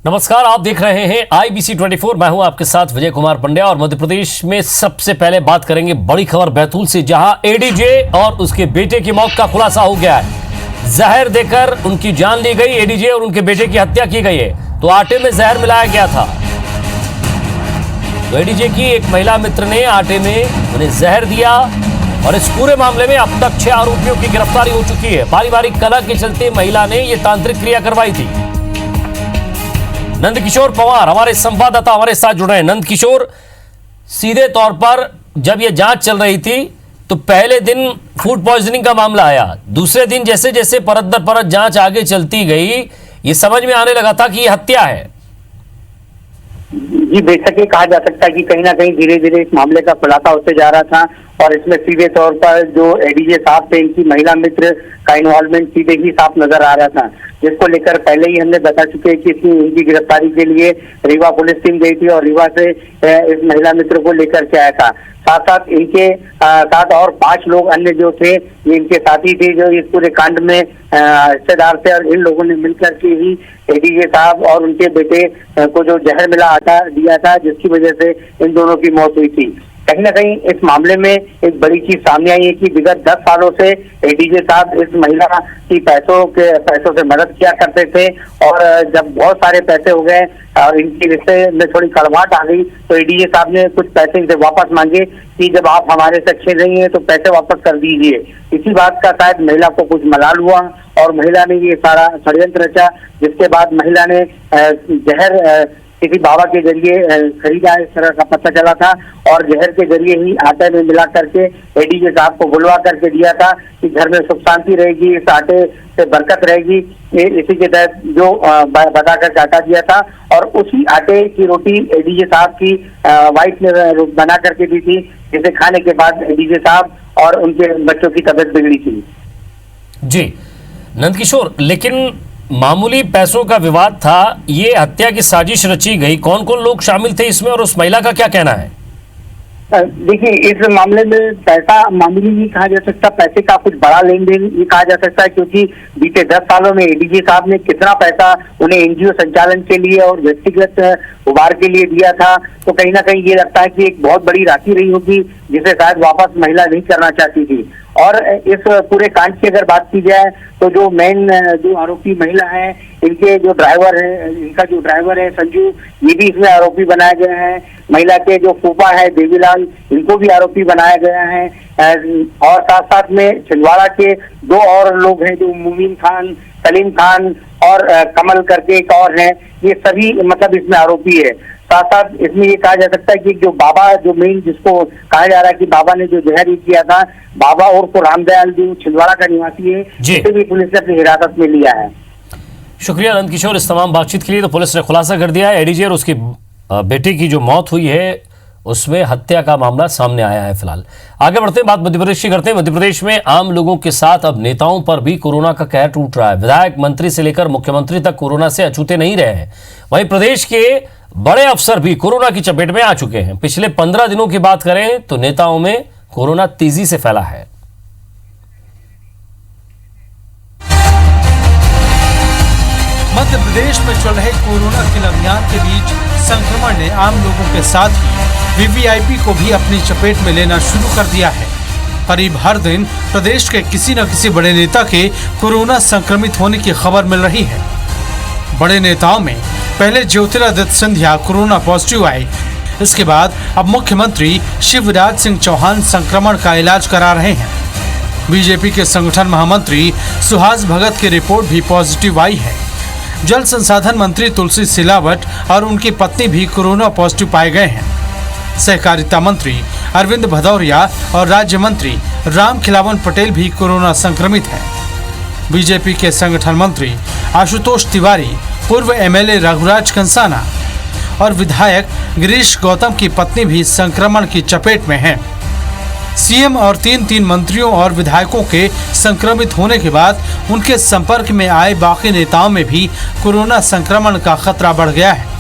नमस्कार, आप देख रहे हैं IBC 24। मैं हूं आपके साथ विजय कुमार पंड्या और मध्य प्रदेश में सबसे पहले बात करेंगे बड़ी खबर बैतूल से, जहां एडीजे और उसके बेटे की मौत का खुलासा हो गया है। जहर देकर उनकी जान ली गई, एडीजे और उनके बेटे की हत्या की गई है। तो आटे में जहर मिलाया गया था। तो एडीजे की एक महिला मित्र ने आटे में उन्हें जहर दिया और इस पूरे मामले में अब तक 6 आरोपियों की गिरफ्तारी हो चुकी है। पारिवारिक कलह के चलते महिला ने यह तांत्रिक क्रिया करवाई थी। नंदकिशोर पंवार हमारे संवाददाता हमारे साथ जुड़े हैं। नंदकिशोर, सीधे तौर पर जब यह जांच चल रही थी तो पहले दिन फूड पॉइजनिंग का मामला आया, दूसरे दिन जैसे जैसे परत दर परत जांच आगे चलती गई ये समझ में आने लगा था कि यह हत्या है। जी, बेशक ये कहा जा सकता है कि कहीं ना कहीं धीरे धीरे इस मामले का खुलासा होते जा रहा था और इसमें सीधे तौर पर जो एडीजे साहब थे, इनकी महिला मित्र का इन्वॉल्वमेंट सीधे ही साफ नजर आ रहा था, जिसको लेकर पहले ही हमने बता चुके हैं कि इनकी गिरफ्तारी के लिए रीवा पुलिस टीम गई थी और रीवा से इस महिला मित्र को लेकर के आया था। साथ साथ इनके साथ और 5 लोग अन्य जो थे ये इनके साथी थे जो इस पूरे कांड में हिस्सेदार थे और इन लोगों ने मिलकर के ही एडीजे साहब और उनके बेटे को जो जहर मिला आटा दिया था, जिसकी वजह से इन दोनों की मौत हुई थी। कहीं ना कहीं इस मामले में एक बड़ी चीज सामने आई है कि विगत 10 सालों से एडीजे साहब इस महिला की पैसों से मदद किया करते थे और जब बहुत सारे पैसे हो गए और इनकी रिश्ते में थोड़ी कड़वाहट आ गई तो एडीजे साहब ने कुछ पैसे इनसे वापस मांगे कि जब आप हमारे से अच्छे नहीं है तो पैसे वापस कर दीजिए। इसी बात का शायद महिला को कुछ मलाल हुआ और महिला ने ये सारा षड्यंत्र रचा, जिसके बाद महिला ने जहर किसी बाबा के जरिए खरीदा, इस तरह का पता चला था और जहर के जरिए ही आटे में मिला करके एडीजे साहब को बुलवा करके दिया था कि घर में सुख शांति रहेगी, इस आटे से बरकत रहेगी। इसी के तहत जो बता करके आटा दिया था और उसी आटे की रोटी एडीजे साहब की वाइफ ने बना करके दी थी, जिसे खाने के बाद एडीजे साहब और उनके बच्चों की तबीयत बिगड़ी थी। जी नंदकिशोर, लेकिन मामूली पैसों का विवाद था, ये हत्या की साजिश रची गई। कौन कौन लोग शामिल थे इसमें और उस महिला का क्या कहना है? देखिए, इस मामले में पैसा मामूली नहीं कहा जा सकता, पैसे का कुछ बड़ा लेन देन ये कहा जा सकता है, क्योंकि बीते 10 सालों में एडीजे साहब ने कितना पैसा उन्हें एनजीओ संचालन के लिए और व्यक्तिगत उभार के लिए दिया था। तो कहीं ना कहीं ये लगता है कि एक बहुत बड़ी राशि रही होगी जिसे शायद वापस महिला नहीं करना चाहती थी। और इस पूरे कांड की अगर बात की जाए तो जो मेन जो आरोपी महिला है, इनके जो ड्राइवर है, इनका जो ड्राइवर है संजू, ये भी इसमें आरोपी बनाया गया है। महिला के जो फूफा है देवीलाल, इनको भी आरोपी बनाया गया है। और साथ साथ में छिंदवाड़ा के 2 और लोग हैं जो मुमीन खान, सलीम खान और कमल करके एक और है, ये सभी मतलब इसमें आरोपी है। साथ साथ इसमें ये कहा जा सकता है कि जो बाबा, जो मेन जिसको कहा जा रहा है कि बाबा ने जो जहर किया था, बाबा उर्फ रामदयाल जो छिंदवाड़ा का निवासी है, इसे भी पुलिस ने अपनी हिरासत में लिया है। शुक्रिया नंदकिशोर इस तमाम बातचीत के लिए। तो पुलिस ने खुलासा कर दिया है, एडीजे और उसकी बेटी की जो मौत हुई है उसमें हत्या का मामला सामने आया है। फिलहाल आगे बढ़ते हैं, बात मध्य प्रदेश की करते हैं। मध्य प्रदेश में आम लोगों के साथ अब नेताओं पर भी कोरोना का कहर टूट रहा है। विधायक, मंत्री से लेकर मुख्यमंत्री तक कोरोना से अछूते नहीं रहे हैं। वहीं प्रदेश के बड़े अफसर भी कोरोना की चपेट में आ चुके हैं। पिछले 15 दिनों की बात करें तो नेताओं में कोरोना तेजी से फैला है। मध्य प्रदेश में चल रहे कोरोना किल अभियान के बीच संक्रमण ने आम लोगों के साथ ही वीवीआईपी को भी अपनी चपेट में लेना शुरू कर दिया है। करीब हर दिन प्रदेश के किसी न किसी बड़े नेता के कोरोना संक्रमित होने की खबर मिल रही है। बड़े नेताओं में पहले ज्योतिरादित्य सिंधिया कोरोना पॉजिटिव आए, इसके बाद अब मुख्यमंत्री शिवराज सिंह चौहान संक्रमण का इलाज करा रहे हैं। बीजेपी के संगठन महामंत्री सुहास भगत की रिपोर्ट भी पॉजिटिव आई है। जल संसाधन मंत्री तुलसी सिलावट और उनकी पत्नी भी कोरोना पॉजिटिव पाए गए हैं। सहकारिता मंत्री अरविंद भदौरिया और राज्य मंत्री राम खिलावन पटेल भी कोरोना संक्रमित हैं। बीजेपी के संगठन मंत्री आशुतोष तिवारी, पूर्व एमएलए रघुराज कंसाना और विधायक गिरीश गौतम की पत्नी भी संक्रमण की चपेट में हैं। सीएम और 3 मंत्रियों और विधायकों के संक्रमित होने के बाद उनके संपर्क में आए बाकी नेताओं में भी कोरोना संक्रमण का खतरा बढ़ गया है।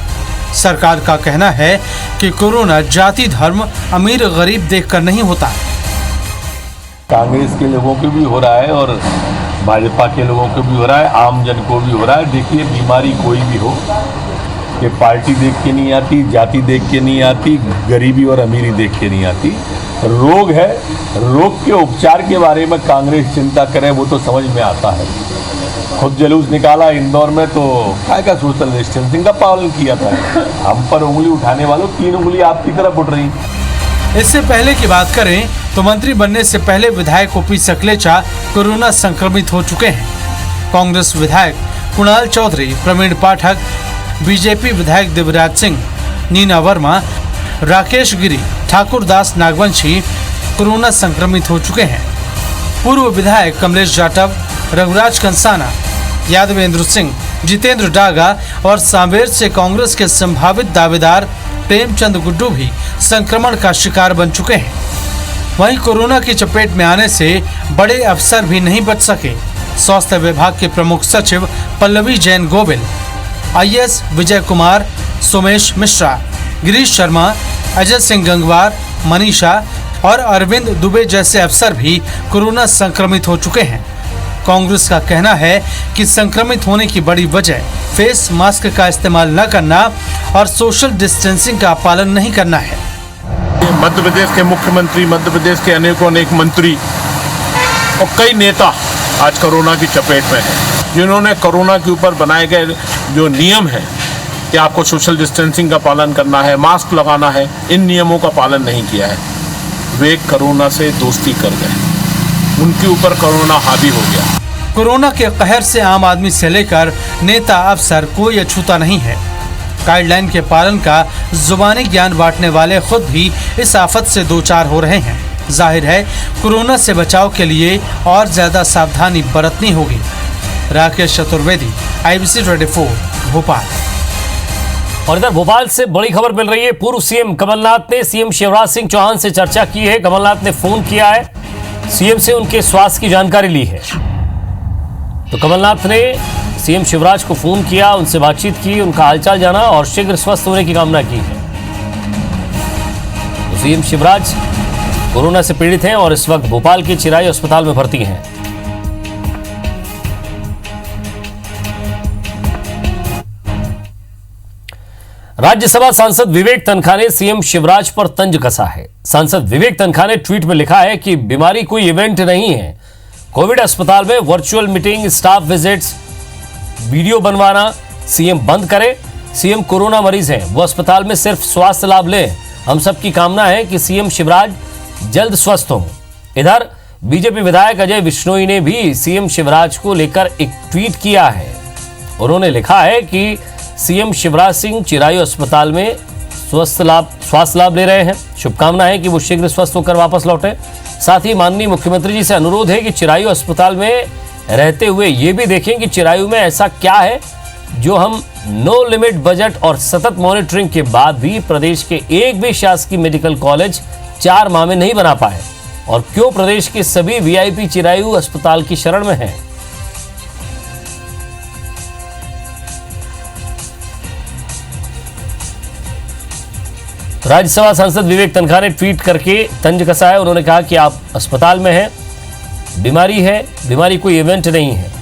सरकार का कहना है कि कोरोना जाति, धर्म, अमीर गरीब देखकर नहीं होता। कांग्रेस के लोगों को भी हो रहा है और भाजपा के लोगों को भी हो रहा है, आम जन को भी हो रहा है। देखिए, बीमारी कोई भी हो, ये पार्टी देख के नहीं आती, जाति देख के नहीं आती, गरीबी और अमीरी देख के नहीं आती। रोग है, रोग के उपचार के बारे में कांग्रेस चिंता करे वो तो समझ में आता है। खुद जुलूस निकाला इंदौर में तो क्या का सोशल डिस्टेंसिंग का पालन किया था। हम पर उंगली उठाने वालों 3 उंगली आपकी तरफ उठ रही। इससे पहले की बात करें तो मंत्री बनने से पहले विधायक ओपी सकलेचा कोरोना संक्रमित हो चुके हैं। कांग्रेस विधायक कुणाल चौधरी, प्रवीण पाठक, बीजेपी विधायक देवराज सिंह, नीना वर्मा, राकेश गिरी, ठाकुरदास नागवंशी कोरोना संक्रमित हो चुके हैं। पूर्व विधायक कमलेश जाटव, रघुराज कंसाना, यादवेंद्र सिंह, जितेंद्र डागा और सांवेर से कांग्रेस के संभावित दावेदार प्रेमचंद गुड्डू भी संक्रमण का शिकार बन चुके हैं। वहीं कोरोना की चपेट में आने से बड़े अफसर भी नहीं बच सके। स्वास्थ्य विभाग के प्रमुख सचिव पल्लवी जैन गोविल, आईएएस विजय कुमार, सोमेश मिश्रा, गिरीश शर्मा, अजय सिंह गंगवार, मनीषा और अरविंद दुबे जैसे अफसर भी कोरोना संक्रमित हो चुके हैं। कांग्रेस का कहना है कि संक्रमित होने की बड़ी वजह फेस मास्क का इस्तेमाल न करना और सोशल डिस्टेंसिंग का पालन नहीं करना है। मध्य प्रदेश के मुख्यमंत्री, मध्य प्रदेश के अनेक मंत्री और कई नेता आज कोरोना की चपेट में हैं, जिन्होंने कोरोना के ऊपर बनाए गए जो नियम हैं कि आपको सोशल डिस्टेंसिंग का पालन करना है, मास्क लगाना है, इन नियमों का पालन नहीं किया है। वे कोरोना से दोस्ती कर गए, उनके ऊपर कोरोना हावी हो गया। कोरोना के कहर से आम आदमी से लेकर नेता अफसर कोई अछूता नहीं है। गाइडलाइन के पालन का जुबानी ज्ञान बांटने वाले खुद भी इस आफत से दो चार हो रहे हैं। जाहिर है कोरोना से बचाव के लिए और ज्यादा सावधानी बरतनी होगी। राकेश चतुर्वेदी, IBC 24, भोपाल। और इधर भोपाल से बड़ी खबर मिल रही है। पूर्व सीएम कमलनाथ ने सीएम शिवराज सिंह चौहान से चर्चा की है। कमलनाथ ने फोन किया है, सीएम से उनके स्वास्थ्य की जानकारी ली है। तो कमलनाथ ने सीएम शिवराज को फोन किया, उनसे बातचीत की, उनका हालचाल जाना और शीघ्र स्वस्थ होने की कामना की है। तो सीएम शिवराज कोरोना से पीड़ित हैं और इस वक्त भोपाल के चिराई अस्पताल में भर्ती हैं। राज्यसभा सांसद विवेक तनखा ने सीएम शिवराज पर तंज कसा है। सांसद विवेक तनखा ने ट्वीट में लिखा है कि बीमारी कोई इवेंट नहीं है। कोविड अस्पताल में virtual meeting, staff visits, video बनवाना सीएम बंद करे। सीएम कोरोना मरीज हैं, वो अस्पताल में सिर्फ स्वास्थ्य लाभ लें। हम सबकी कामना है कि सीएम शिवराज जल्द स्वस्थ हों। इधर बीजेपी विधायक अजय बिश्नोई ने भी सीएम शिवराज को लेकर एक ट्वीट किया है। उन्होंने लिखा है कि सीएम शिवराज सिंह चिरायु अस्पताल में स्वास्थ्य लाभ ले रहे हैं। शुभकामना है कि वो शीघ्र स्वस्थ होकर वापस लौटे। साथ ही माननीय मुख्यमंत्री जी से अनुरोध है कि चिरायु अस्पताल में रहते हुए ये भी देखें कि चिरायु में ऐसा क्या है जो हम नो लिमिट बजट और सतत मॉनिटरिंग के बाद भी प्रदेश के एक भी शासकीय मेडिकल कॉलेज 4 माह में नहीं बना पाए, और क्यों प्रदेश के सभी वीआईपी चिरायु अस्पताल की शरण में हैं। राज्यसभा सांसद विवेक तनखा ने ट्वीट करके तंज कसा है। उन्होंने कहा कि आप अस्पताल में हैं, बीमारी है, बीमारी कोई इवेंट नहीं है।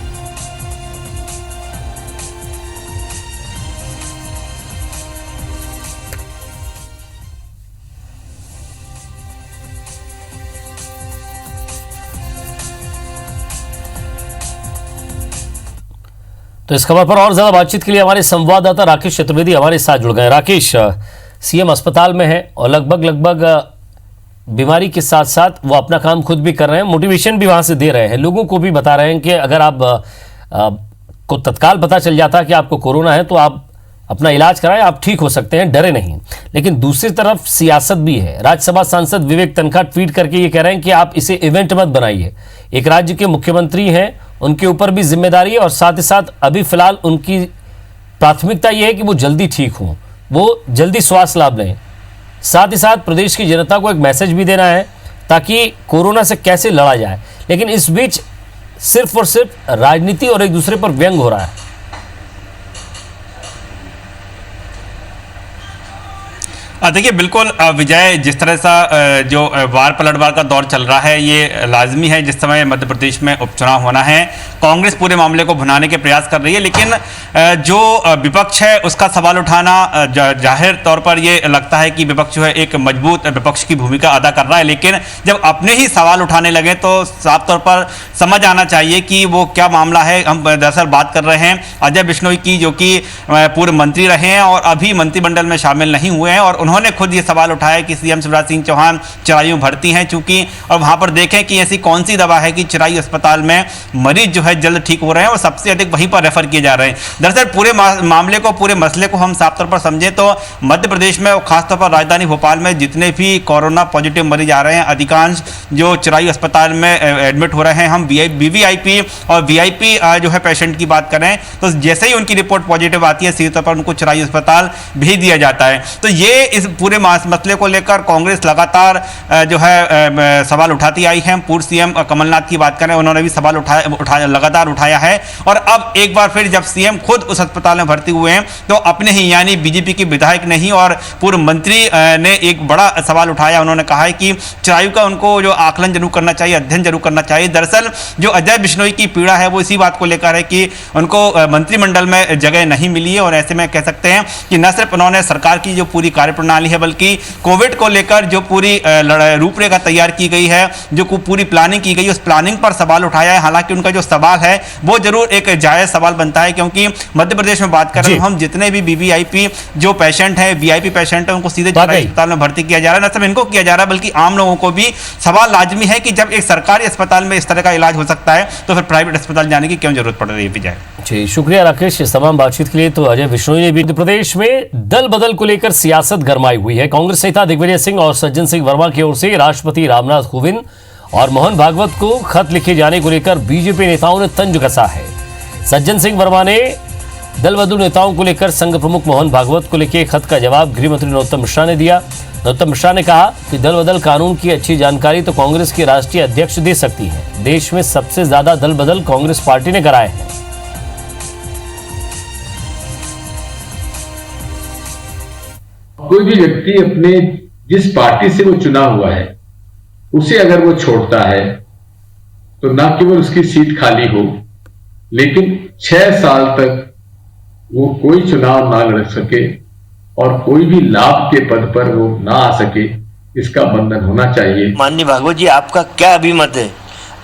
तो इस खबर पर और ज्यादा बातचीत के लिए हमारे संवाददाता राकेश चतुर्वेदी हमारे साथ जुड़ गए। राकेश, सीएम अस्पताल में है और लगभग बीमारी के साथ साथ वो अपना काम खुद भी कर रहे हैं, मोटिवेशन भी वहां से दे रहे हैं, लोगों को भी बता रहे हैं कि अगर आप को तत्काल पता चल जाता है कि आपको कोरोना है तो आप अपना इलाज कराएं, आप ठीक हो सकते हैं, डरे नहीं। लेकिन दूसरी तरफ सियासत भी है। राज्यसभा सांसद विवेक तनखा ट्वीट करके ये कह रहे हैं कि आप इसे इवेंट मत बनाइए। एक राज्य के मुख्यमंत्री हैं, उनके ऊपर भी जिम्मेदारी है और साथ ही साथ अभी फिलहाल उनकी प्राथमिकता ये है कि वो जल्दी ठीक हों, वो जल्दी स्वास्थ्य लाभ लें। साथ ही साथ प्रदेश की जनता को एक मैसेज भी देना है ताकि कोरोना से कैसे लड़ा जाए। लेकिन इस बीच सिर्फ और सिर्फ राजनीति और एक दूसरे पर व्यंग हो रहा है। देखिए बिल्कुल विजय, जिस तरह से जो वार पलटवार का दौर चल रहा है ये लाजमी है। जिस समय मध्य प्रदेश में उपचुनाव होना है, कांग्रेस पूरे मामले को भुनाने के प्रयास कर रही है, लेकिन जो विपक्ष है उसका सवाल उठाना जाहिर तौर पर ये लगता है कि विपक्ष जो है एक मजबूत विपक्ष की भूमिका अदा कर रहा है, लेकिन जब अपने ही सवाल उठाने लगे तो साफ तौर पर समझ आना चाहिए कि वो क्या मामला है। हम दरअसल बात कर रहे हैं अजय बिश्नोई की, जो कि पूर्व मंत्री रहे हैं और अभी मंत्रिमंडल में शामिल नहीं हुए हैं, और उन्होंने खुद ये सवाल उठाया कि सीएम शिवराज सिंह चौहान चिरायु भर्ती हैं चूंकि, और वहां पर देखें कि ऐसी कौन सी दवा है कि चिरायु अस्पताल में मरीज जो है जल्द ठीक हो रहे हैं और सबसे अधिक वहीं पर रेफर किए जा रहे हैं। दरअसल पूरे मामले को, पूरे मसले को हम साफ तौर पर समझें तो मध्य प्रदेश में और खासतौर पर राजधानी भोपाल में जितने भी कोरोना पॉजिटिव मरीज आ रहे हैं, अधिकांश जो चिरायु अस्पताल में एडमिट हो रहे हैं, हम वीवीआईपी और वीआईपी जो है पेशेंट की बात करें तो जैसे ही उनकी रिपोर्ट पॉजिटिव आती है सीधे तौर पर उनको चिरायु अस्पताल भेज दिया जाता है। तो ये इस पूरे मसले को लेकर कांग्रेस लगातार जो है सवाल उठाती आई है। पूर्व सीएम कमलनाथ की बात करें, उन्होंने भी सवाल लगातार उठाया है, और अब एक बार फिर जब सीएम खुद उस अस्पताल में भर्ती हुए हैं तो अपने ही यानी बीजेपी के विधायक नहीं और पूर्व मंत्री ने एक बड़ा सवाल उठाया। उन्होंने कहा है कि चिरायु का उनको जो आकलन जरूर करना चाहिए, अध्ययन जरूर करना चाहिए। दरअसल जो अजय बिश्नोई की पीड़ा है वो इसी बात को लेकर है कि उनको मंत्रिमंडल में जगह नहीं मिली है, और ऐसे में कह सकते हैं कि न सिर्फ उन्होंने सरकार की जो पूरी कार्यप्रणाली है बल्कि कोविड को लेकर जो पूरी रूपरेखा तैयार की गई है, जो पूरी प्लानिंग की गई, उस प्लानिंग पर सवाल उठाया है। हालांकि उनका जो सवाल है वो जरूर एक जायज सवाल बनता है, क्योंकि मध्य प्रदेश में बात करें तो हम जितने भी वीवीआईपी जो पेशेंट हैं, वीआईपी पेशेंट हैं, उनको सीधे अस्पताल में भर्ती किया जा रहा है। न सिर्फ इनको किया जा रहा है बल्कि आम लोगों को भी सवाल लाजमी है कि जब एक सरकारी अस्पताल में इस तरह का इलाज हो सकता है तो फिर प्राइवेट अस्पताल जाने की क्यों जरूरत पड़ रही है। विजय जी, शुक्रिया राकेश इस तमाम बातचीत के लिए। तो अजय बिश्नोई ने भी मध्य प्रदेश में दल बदल को लेकर सियासत गरमाई हुई है। कांग्रेस नेता दिग्विजय सिंह और सज्जन सिंह वर्मा की ओर से राष्ट्रपति रामनाथ कोविंद और मोहन भागवत को खत लिखे जाने को लेकर बीजेपी नेताओं ने तंज कसा है। सज्जन सिंह वर्मा ने दल बदलू नेताओं को लेकर संघ प्रमुख मोहन भागवत को लिखे खत का जवाब गृह मंत्री नरोत्तम मिश्रा ने दिया। नरोत्तम मिश्रा ने कहा कि दल बदल कानून की अच्छी जानकारी तो कांग्रेस के राष्ट्रीय अध्यक्ष दे सकती है। देश में सबसे ज्यादा दल बदल कांग्रेस पार्टी ने कराए हैं। कोई भी व्यक्ति अपने जिस पार्टी से वो चुना हुआ है उसे अगर वो छोड़ता है तो ना केवल उसकी सीट खाली हो, लेकिन 6 साल तक वो कोई चुनाव ना लड़ सके और कोई भी लाभ के पद पर वो ना आ सके, इसका बंधन होना चाहिए। माननीय भागवत जी, आपका क्या अभिमत है?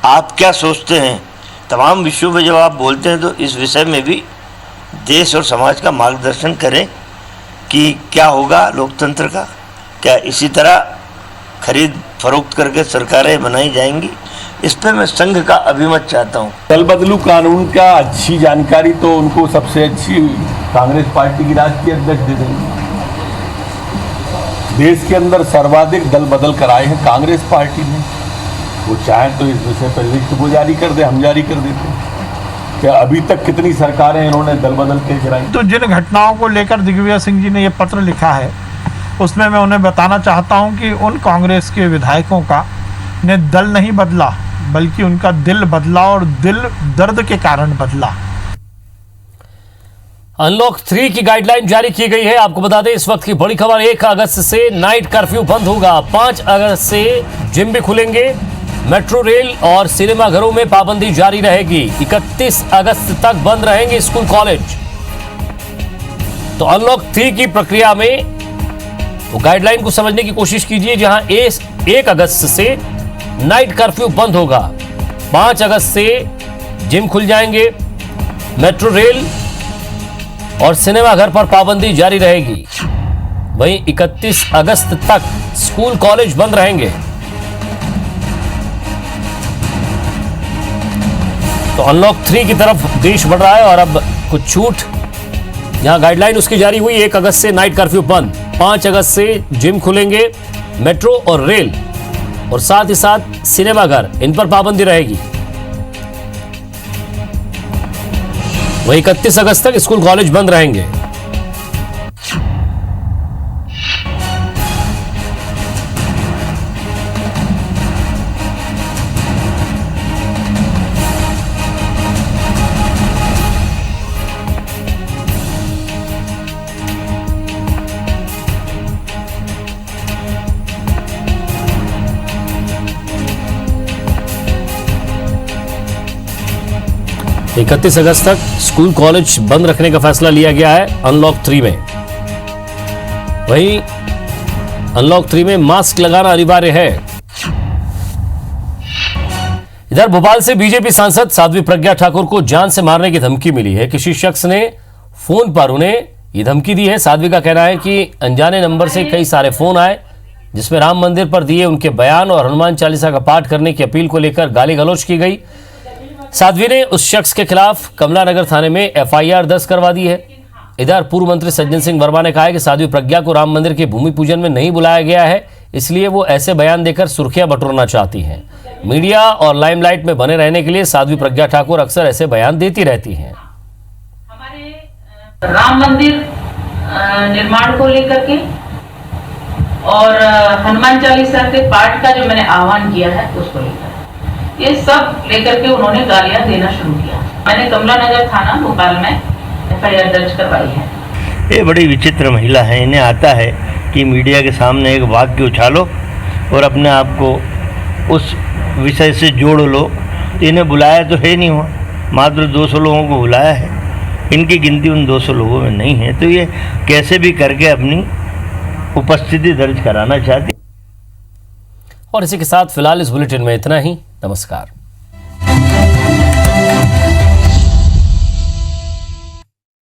आप क्या सोचते हैं? तमाम विषयों में जब आप बोलते हैं तो इस विषय में भी देश और समाज का मार्गदर्शन करें कि क्या होगा लोकतंत्र का। क्या इसी तरह खरीद फरोख्त करके सरकारें बनाई जाएंगी? इस पे मैं संघ का अभिमत चाहता हूँ। दल बदलू कानून का अच्छी जानकारी तो उनको सबसे अच्छी कांग्रेस पार्टी की राष्ट्रीय अध्यक्ष दे देंगे। देश के अंदर सर्वाधिक दल बदल कराए हैं कांग्रेस पार्टी ने। वो चाहे तो इस विषय पर लिस्ट को जारी कर दे, हम जारी कर देते हैं। क्या अभी तक कितनी सरकारें इन्होंने दल बदल के कराई? तो जिन घटनाओं को लेकर दिग्विजय सिंह जी ने ये पत्र लिखा है उसमें मैं उन्हें बताना चाहता हूं कि उन कांग्रेस के विधायकों का ने दल नहीं बदला बल्कि उनका दिल बदला, और दिल दर्द के कारण बदला। अनलॉक 3 की गाइडलाइन जारी की गई है। आपको बता दें इस वक्त की बड़ी खबर, 1 अगस्त से नाइट कर्फ्यू बंद होगा। 5 अगस्त से जिम भी खुलेंगे। मेट्रो रेल और सिनेमाघरों में पाबंदी जारी रहेगी। 31 अगस्त तक बंद रहेंगे स्कूल कॉलेज। तो अनलॉक 3 की प्रक्रिया में वो गाइडलाइन को समझने की कोशिश कीजिए, जहां 1 अगस्त से नाइट कर्फ्यू बंद होगा। 5 अगस्त से जिम खुल जाएंगे। मेट्रो रेल और सिनेमाघर पर पाबंदी जारी रहेगी। वहीं 31 अगस्त तक स्कूल कॉलेज बंद रहेंगे। तो अनलॉक 3 की तरफ देश बढ़ रहा है और अब कुछ छूट, यहां गाइडलाइन उसकी जारी हुई। 1 अगस्त से नाइट कर्फ्यू बंद, 5 अगस्त से जिम खुलेंगे, मेट्रो और रेल और साथ ही साथ सिनेमाघर, इन पर पाबंदी रहेगी। वहीं 31 अगस्त तक स्कूल कॉलेज बंद रहेंगे। 31 अगस्त तक स्कूल कॉलेज बंद रखने का फैसला लिया गया है अनलॉक 3 में। वहीं अनलॉक 3 में मास्क लगाना अनिवार्य है। इधर भोपाल से बीजेपी सांसद साध्वी प्रज्ञा ठाकुर को जान से मारने की धमकी मिली है। किसी शख्स ने फोन पर उन्हें ये धमकी दी है। साध्वी का कहना है कि अनजाने नंबर से कई सारे फोन आए जिसमें राम मंदिर पर दिए उनके बयान और हनुमान चालीसा का पाठ करने की अपील को लेकर गाली गलौज की गई। साध्वी ने उस शख्स के खिलाफ कमला नगर थाने में एफआईआर दर्ज करवा दी है। इधर पूर्व मंत्री सज्जन सिंह वर्मा ने कहा है कि साध्वी प्रज्ञा को राम मंदिर के भूमि पूजन में नहीं बुलाया गया है, इसलिए वो ऐसे बयान देकर सुर्खियां बटोरना चाहती हैं। मीडिया और लाइमलाइट में बने रहने के लिए साध्वी प्रज्ञा ठाकुर अक्सर ऐसे बयान देती रहती हैं। हमारे राम मंदिर निर्माण को लेकर के और हनुमान चालीसा के पाठ का जो मैंने आह्वान किया है उसको लेकर, ये सब लेकर के उन्होंने गालियां देना शुरू किया। मैंने कमला नगर थाना भोपाल में एफआईआर दर्ज करवाई है। ये बड़ी विचित्र महिला है। इन्हें आता है कि मीडिया के सामने एक वाक्य उछालो और अपने आप को उस विषय से जोड़ लो। इन्हें बुलाया तो है नहीं, हुआ मात्र 200 लोगों को बुलाया है, इनकी गिनती उन 200 लोगों में नहीं है। तो ये कैसे भी करके अपनी उपस्थिति दर्ज कराना चाहती। और इसी के साथ फिलहाल इस बुलेटिन में इतना ही। नमस्कार।